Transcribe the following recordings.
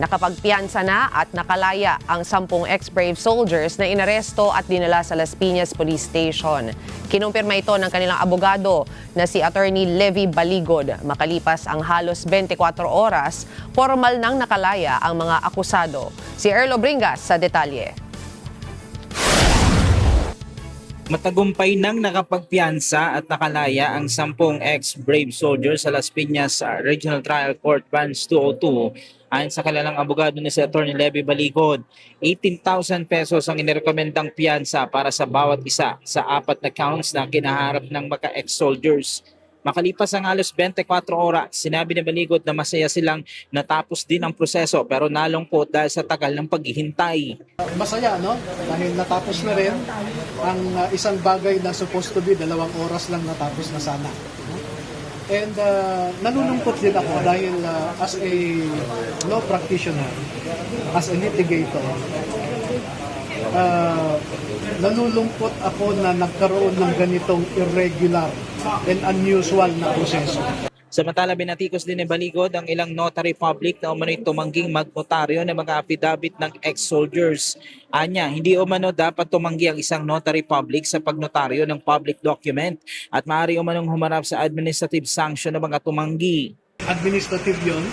Nakapagpiyansa na at nakalaya ang 10 ex-Brave soldiers na inaresto at dinala sa Las Piñas Police Station. Kinumpirma ito ng kanilang abogado na si Attorney Levy Baligod. Makalipas ang halos 24 oras, formal nang nakalaya ang mga akusado. Si Erlo Bringas sa detalye. Matagumpay nang nakapagpiyansa at nakalaya ang 10 ex-Brave soldiers sa Las Piñas Regional Trial Court Branch 202. Ayon sa kanilang abogado na si Atty. Levy Baligod, 18,000 pesos ang inirekomendang piyansa para sa bawat isa sa 4 na counts na kinaharap ng mga ex-soldiers. Makalipas ang halos 24 oras, sinabi ni Baligod na masaya silang natapos din ang proseso pero nalungkot dahil sa tagal ng paghihintay. Masaya, no? Dahil natapos na rin ang isang bagay na supposed to be 2 oras lang natapos na sana. And nalulungkot din ako dahil as a law practitioner, as a litigator, nalulungkot ako na nagkaroon ng ganitong irregular and unusual na proseso. Samantala, binatikos din ni Baligod ang ilang notary public na umano'y tumangging magnotaryo ng mga affidavit ng ex-soldiers. Anya, hindi umano dapat tumanggi ang isang notary public sa pagnotaryo ng public document at maaari umanong humarap sa administrative sanction ng mga tumanggi. Administrative yun,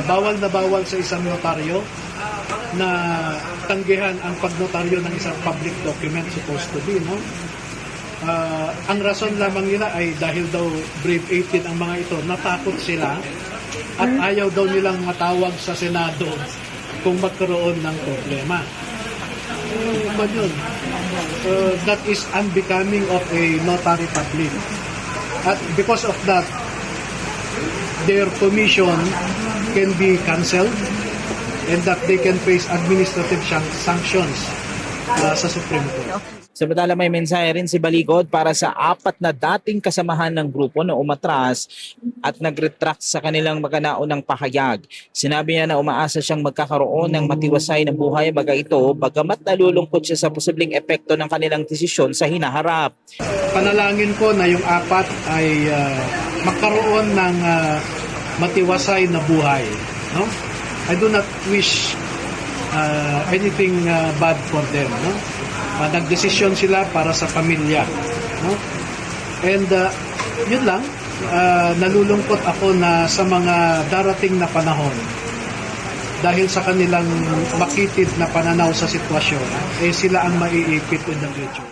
bawal na bawal sa isang notaryo na tanggihan ang pagnotaryo ng isang public document supposed to be, no? Ang rason lamang nila ay dahil daw Brave 18 ang mga ito, natakot sila at ayaw daw nilang matawag sa Senado kung magkaroon ng problema. Yun. That is unbecoming of a notary public. At because of that, their commission can be cancelled and that they can face administrative sanctions sa Supreme Court. Samantala, may mensahe rin si Baligod para sa 4 na dating kasamahan ng grupo na umatras at nag-retract sa kanilang mga naunang pahayag. Sinabi niya na umaasa siyang magkakaroon ng matiwasay na buhay baga ito, bagamat nalulungkot siya sa posibleng epekto ng kanilang desisyon sa hinaharap. Panalangin ko na yung 4 ay magkaroon ng matiwasay na buhay. No? I do not wish anything bad for them. No? Nagdesisyon sila para sa pamilya. No? And yun lang, nalulungkot ako na sa mga darating na panahon dahil sa kanilang makitid na pananaw sa sitwasyon, sila ang maiipit in the future.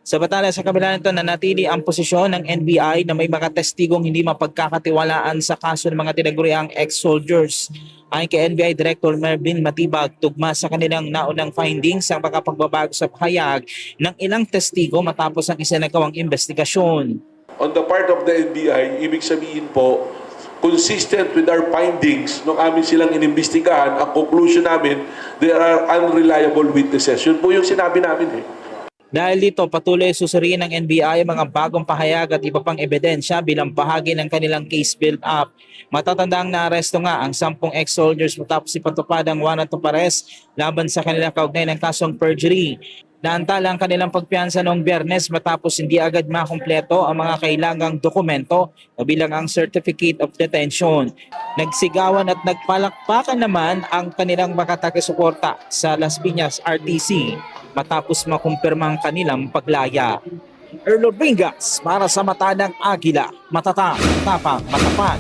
Samantala, sa kabila nito, nanatili ang posisyon ng NBI na may mga testigong hindi mapagkakatiwalaan sa kaso ng mga tinaguriang ex-soldiers. Ayon kay NBI Director Mervin Matibag, tugma sa kanilang naunang findings ang mga pagbabago sa pahayag ng ilang testigo matapos ang isinagawang investigasyon. On the part of the NBI, ibig sabihin po, consistent with our findings nung amin silang inimbestigahan, ang conclusion namin, they are unreliable witnesses. Yun po yung sinabi namin eh. Dahil dito, patuloy susuriin ng NBI ang mga bagong pahayag at iba pang ebidensya bilang bahagi ng kanilang case build-up. Matatandaang naaresto nga ang 10 ex-soldiers matapos ipatupad ang warrant of arrest laban sa kanilang kaugnay ng kasong perjury. Naantala ang kanilang pagpiyansa noong Biyernes matapos hindi agad makumpleto ang mga kailangang dokumento bilang ang Certificate of Detention. Nagsigawan at nagpalakpakan naman ang kanilang mga taga-suporta sa Las Piñas RTC matapos makumpirma ang kanilang paglaya. Erlo Bringas para sa Mata ng Agila, matatang, tapang, matapat.